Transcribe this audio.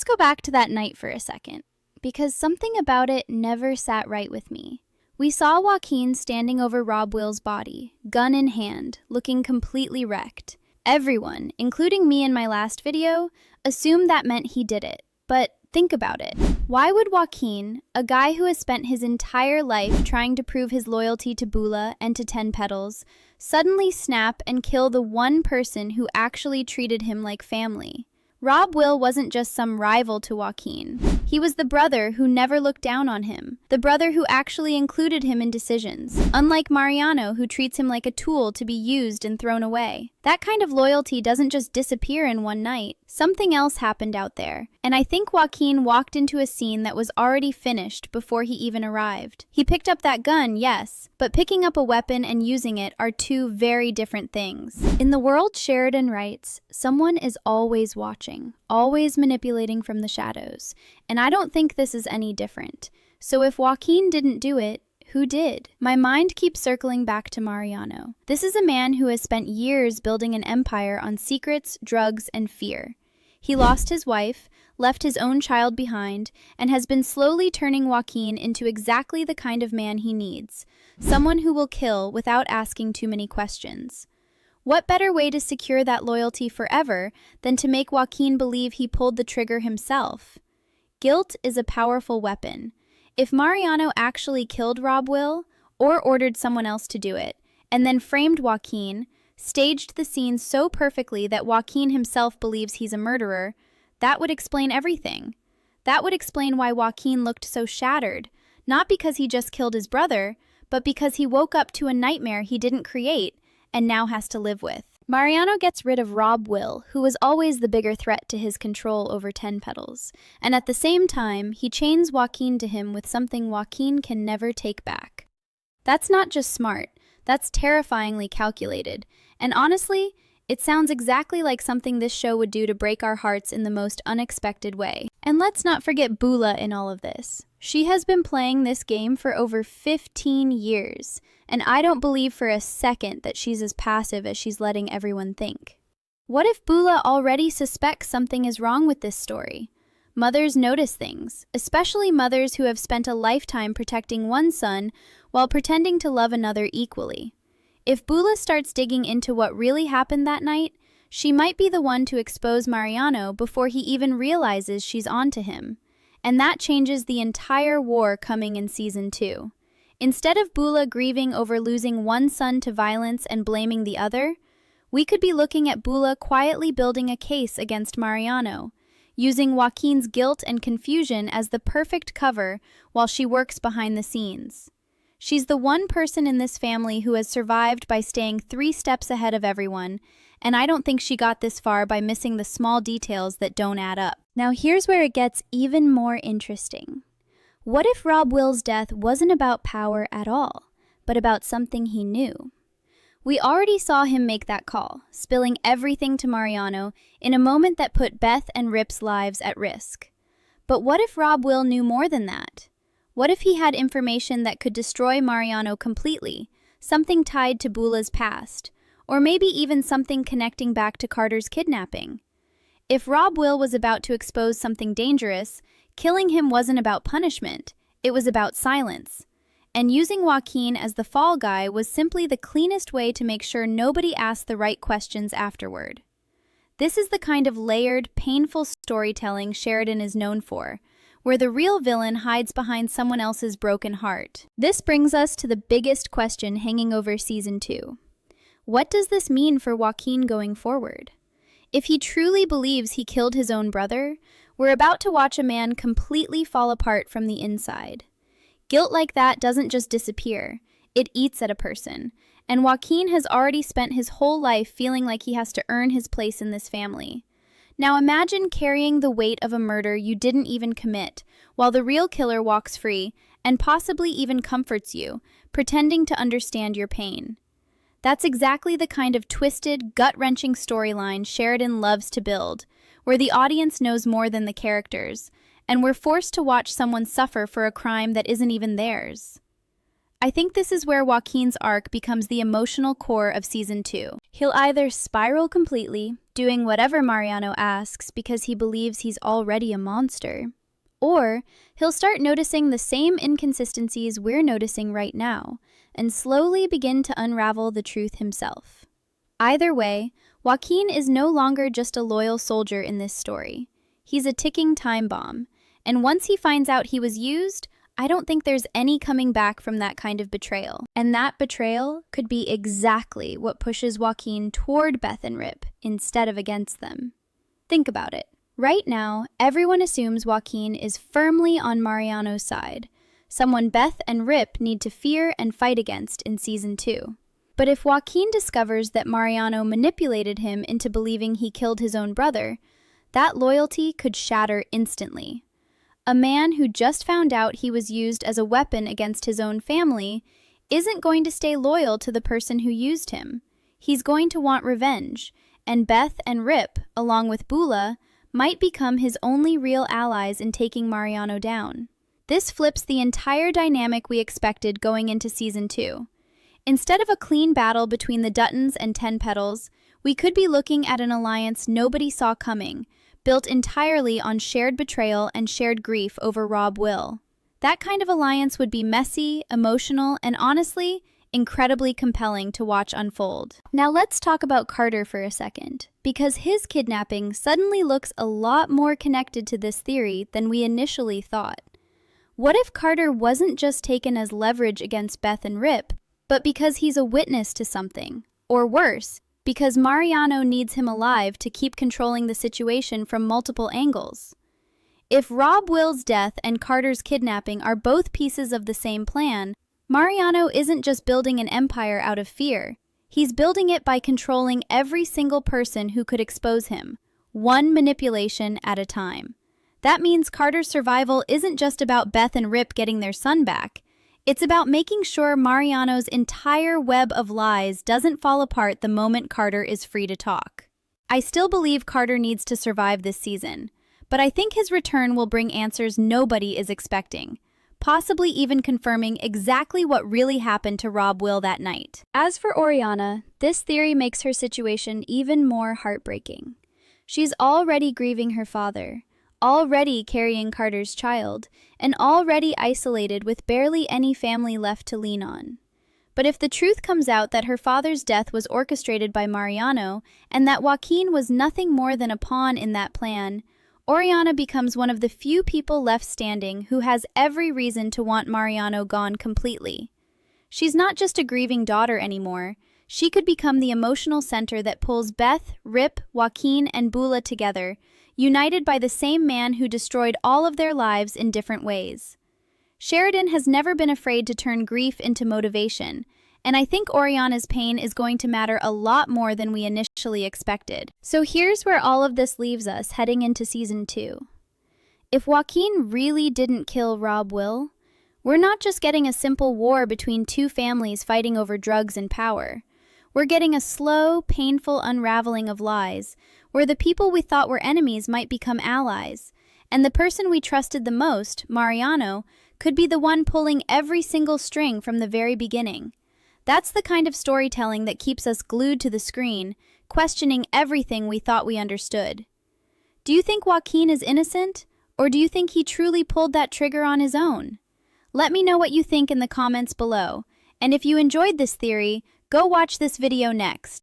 Let's go back to that night for a second, because something about it never sat right with me. We saw Joaquin standing over Rob Will's body, gun in hand, looking completely wrecked. Everyone, including me in my last video, assumed that meant he did it. But think about it. Why would Joaquin, a guy who has spent his entire life trying to prove his loyalty to Bula and to 10 Petals, suddenly snap and kill the one person who actually treated him like family? Rob Will wasn't just some rival to Joaquin. He was the brother who never looked down on him, the brother who actually included him in decisions, unlike Mariano, who treats him like a tool to be used and thrown away. That kind of loyalty doesn't just disappear in one night. Something else happened out there, and I think Joaquin walked into a scene that was already finished before he even arrived. He picked up that gun, yes, but picking up a weapon and using it are two very different things. In the world Sheridan writes, someone is always watching, always manipulating from the shadows, and I don't think this is any different. So if Joaquin didn't do it, who did? My mind keeps circling back to Mariano. This is a man who has spent years building an empire on secrets, drugs, and fear. He lost his wife, left his own child behind, and has been slowly turning Joaquin into exactly the kind of man he needs, someone who will kill without asking too many questions. What better way to secure that loyalty forever than to make Joaquin believe he pulled the trigger himself? Guilt is a powerful weapon. If Mariano actually killed Rob Will, or ordered someone else to do it, and then framed Joaquin, staged the scene so perfectly that Joaquin himself believes he's a murderer, that would explain everything. That would explain why Joaquin looked so shattered, not because he just killed his brother, but because he woke up to a nightmare he didn't create and now has to live with. Mariano gets rid of Rob Will, who was always the bigger threat to his control over 10 Petals, and at the same time, he chains Joaquin to him with something Joaquin can never take back. That's not just smart, that's terrifyingly calculated, and honestly, it sounds exactly like something this show would do to break our hearts in the most unexpected way. And let's not forget Bula in all of this. She has been playing this game for over 15 years, and I don't believe for a second that she's as passive as she's letting everyone think. What if Bula already suspects something is wrong with this story? Mothers notice things, especially mothers who have spent a lifetime protecting one son while pretending to love another equally. If Bula starts digging into what really happened that night, she might be the one to expose Mariano before he even realizes she's onto him. And that changes the entire war coming in Season 2. Instead of Bula grieving over losing one son to violence and blaming the other, we could be looking at Bula quietly building a case against Mariano, using Joaquin's guilt and confusion as the perfect cover while she works behind the scenes. She's the one person in this family who has survived by staying 3 steps ahead of everyone, and I don't think she got this far by missing the small details that don't add up. Now here's where it gets even more interesting. What if Rob Will's death wasn't about power at all, but about something he knew? We already saw him make that call, spilling everything to Mariano in a moment that put Beth and Rip's lives at risk. But what if Rob Will knew more than that? What if he had information that could destroy Mariano completely, something tied to Bula's past, or maybe even something connecting back to Carter's kidnapping? If Rob Will was about to expose something dangerous, killing him wasn't about punishment, it was about silence. And using Joaquin as the fall guy was simply the cleanest way to make sure nobody asked the right questions afterward. This is the kind of layered, painful storytelling Sheridan is known for, where the real villain hides behind someone else's broken heart. This brings us to the biggest question hanging over Season 2. What does this mean for Joaquin going forward? If he truly believes he killed his own brother, we're about to watch a man completely fall apart from the inside. Guilt like that doesn't just disappear, it eats at a person, and Joaquin has already spent his whole life feeling like he has to earn his place in this family. Now imagine carrying the weight of a murder you didn't even commit, while the real killer walks free and possibly even comforts you, pretending to understand your pain. That's exactly the kind of twisted, gut-wrenching storyline Sheridan loves to build, where the audience knows more than the characters, and we're forced to watch someone suffer for a crime that isn't even theirs. I think this is where Joaquin's arc becomes the emotional core of Season 2. He'll either spiral completely, doing whatever Mariano asks because he believes he's already a monster. Or he'll start noticing the same inconsistencies we're noticing right now and slowly begin to unravel the truth himself. Either way, Joaquin is no longer just a loyal soldier in this story. He's a ticking time bomb, and once he finds out he was used, I don't think there's any coming back from that kind of betrayal. And that betrayal could be exactly what pushes Joaquin toward Beth and Rip instead of against them. Think about it. Right now, everyone assumes Joaquin is firmly on Mariano's side, someone Beth and Rip need to fear and fight against in Season 2. But if Joaquin discovers that Mariano manipulated him into believing he killed his own brother, that loyalty could shatter instantly. A man who just found out he was used as a weapon against his own family isn't going to stay loyal to the person who used him. He's going to want revenge, and Beth and Rip, along with Bula, might become his only real allies in taking Mariano down. This flips the entire dynamic we expected going into Season 2. Instead of a clean battle between the Duttons and Ten Petals, we could be looking at an alliance nobody saw coming, built entirely on shared betrayal and shared grief over Rob Will. That kind of alliance would be messy, emotional, and honestly, incredibly compelling to watch unfold. Now let's talk about Carter for a second, because his kidnapping suddenly looks a lot more connected to this theory than we initially thought. What if Carter wasn't just taken as leverage against Beth and Rip, but because he's a witness to something? Or worse, because Mariano needs him alive to keep controlling the situation from multiple angles. If Rob Will's death and Carter's kidnapping are both pieces of the same plan, Mariano isn't just building an empire out of fear. He's building it by controlling every single person who could expose him, one manipulation at a time. That means Carter's survival isn't just about Beth and Rip getting their son back. It's about making sure Mariano's entire web of lies doesn't fall apart the moment Carter is free to talk. I still believe Carter needs to survive this season, but I think his return will bring answers nobody is expecting, possibly even confirming exactly what really happened to Rob Will that night. As for Oriana, this theory makes her situation even more heartbreaking. She's already grieving her father, already carrying Carter's child, and already isolated with barely any family left to lean on. But if the truth comes out that her father's death was orchestrated by Mariano, and that Joaquin was nothing more than a pawn in that plan, Oriana becomes one of the few people left standing who has every reason to want Mariano gone completely. She's not just a grieving daughter anymore. She could become the emotional center that pulls Beth, Rip, Joaquin, and Bula together, united by the same man who destroyed all of their lives in different ways. Sheridan has never been afraid to turn grief into motivation, and I think Oriana's pain is going to matter a lot more than we initially expected. So here's where all of this leaves us heading into Season 2. If Joaquin really didn't kill Rob Will, we're not just getting a simple war between two families fighting over drugs and power. We're getting a slow, painful unraveling of lies, where the people we thought were enemies might become allies, and the person we trusted the most, Mariano, could be the one pulling every single string from the very beginning. That's the kind of storytelling that keeps us glued to the screen, questioning everything we thought we understood. Do you think Joaquin is innocent, or do you think he truly pulled that trigger on his own? Let me know what you think in the comments below, and if you enjoyed this theory, go watch this video next.